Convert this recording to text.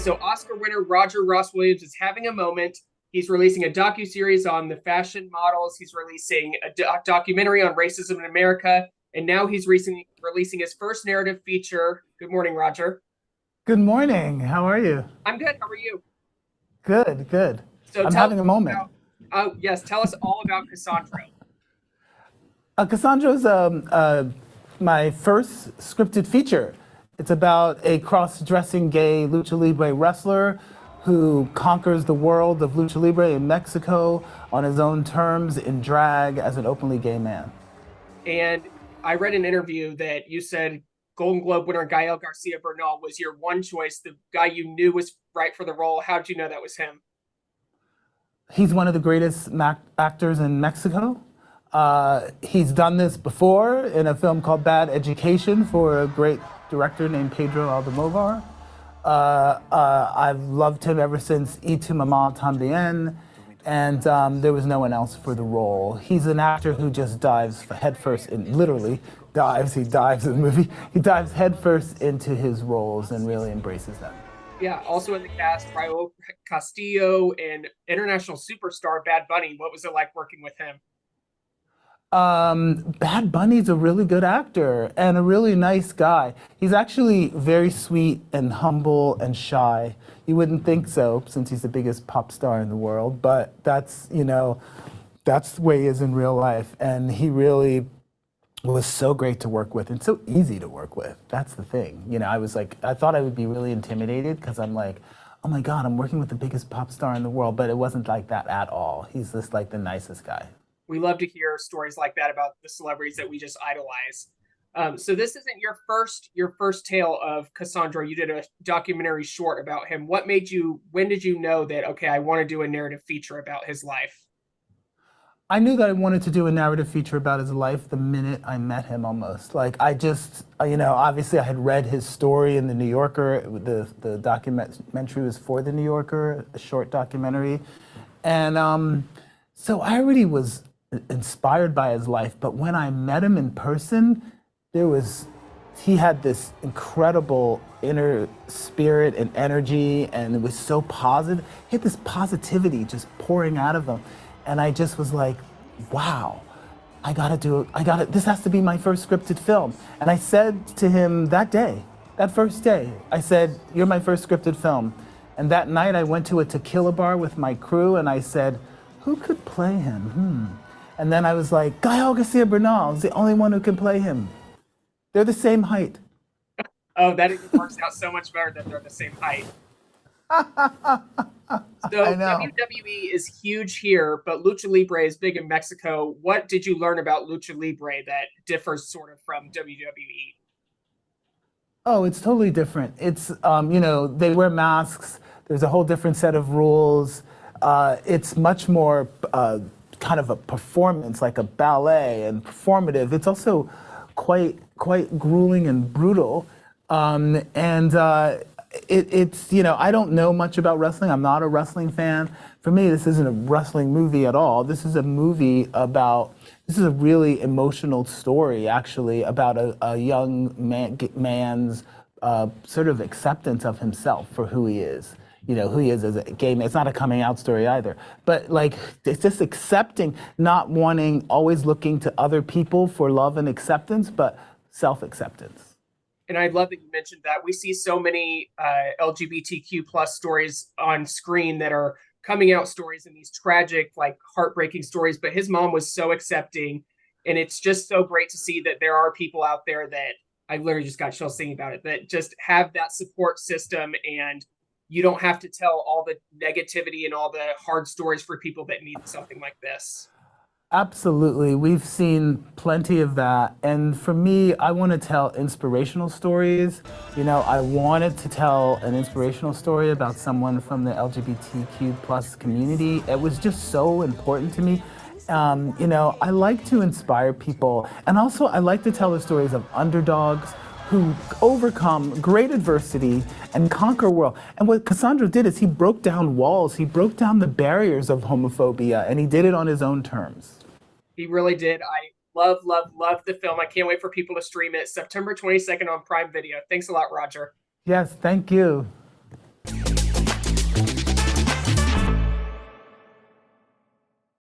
so Oscar winner Roger Ross Williams is having a moment. He's releasing a docuseries on the fashion models. He's releasing a documentary on racism in America. And now he's recently releasing his first narrative feature. Good morning, Roger. Good morning. How are you? I'm good. How are you? Good, good. So I'm tell us having a moment. about, oh, yes, tell us all about Cassandro. Cassandra's my first scripted feature. It's about a cross-dressing gay Lucha Libre wrestler who conquers the world of Lucha Libre in Mexico on his own terms in drag as an openly gay man. And I read an interview that you said Golden Globe winner Gael García Bernal was your one choice, the guy you knew was right for the role. How did you know that was him? He's one of the greatest actors in Mexico. He's done this before in a film called Bad Education for a great director named Pedro Almodovar. I've loved him ever since Y Tu Mamá También, and there was no one else for the role. He's an actor who just dives headfirst in, literally dives, he dives in the movie, he dives headfirst into his roles and really embraces them. Yeah, also in the cast, Raul Castillo and international superstar Bad Bunny. What was it like working with him? Bad Bunny's a really good actor and a really nice guy. He's actually very sweet and humble and shy. You wouldn't think so since he's the biggest pop star in the world, but that's, that's the way he is in real life. And he really was so great to work with and so easy to work with. That's the thing. I thought I would be really intimidated because I'm like, oh my God, I'm working with the biggest pop star in the world, but it wasn't like that at all. He's just like the nicest guy. We love to hear stories like that about the celebrities that we just idolize. So this isn't your first tale of Cassandro. You did a documentary short about him. When did you know that, okay, I want to do a narrative feature about his life? I knew that I wanted to do a narrative feature about his life the minute I met him almost. Like I just, obviously I had read his story in the New Yorker. The documentary was for the New Yorker, a short documentary. And so I already was inspired by his life, but when I met him in person, he had this incredible inner spirit and energy, and it was so positive. He had this positivity just pouring out of him. And I just was like, wow, this has to be my first scripted film. And I said to him that first day, I said, you're my first scripted film. And that night I went to a tequila bar with my crew and I said, who could play him? And then I was like, Gael García Bernal is the only one who can play him. They're the same height. Oh, that works out so much better that they're the same height. So I know. WWE is huge here, but Lucha Libre is big in Mexico. What did you learn about Lucha Libre that differs sort of from WWE? Oh, it's totally different. It's, they wear masks. There's a whole different set of rules. It's much more kind of a performance, like a ballet and performative. It's also quite grueling and brutal. It's I don't know much about wrestling. I'm not a wrestling fan. For me, this isn't a wrestling movie at all. This is a really emotional story, actually, about a young man's sort of acceptance of himself for who he is. Who he is as a gay man. It's not a coming out story either. But it's just accepting, not wanting, always looking to other people for love and acceptance, but self-acceptance. And I love that you mentioned that. We see so many LGBTQ plus stories on screen that are coming out stories and these tragic, heartbreaking stories. But his mom was so accepting. And it's just so great to see that there are people out there that I literally just got chills thinking about it, that just have that support system, and you don't have to tell all the negativity and all the hard stories for people that need something like this. Absolutely. We've seen plenty of that. And for me, I want to tell inspirational stories. I wanted to tell an inspirational story about someone from the LGBTQ plus community. It was just so important to me. I like to inspire people. And also I like to tell the stories of underdogs who overcome great adversity and conquer world. And what Cassandro did is he broke down walls, he broke down the barriers of homophobia, and he did it on his own terms. He really did. I love the film. I can't wait for people to stream it September 22nd on Prime Video. Thanks a lot, Roger. Yes, thank you.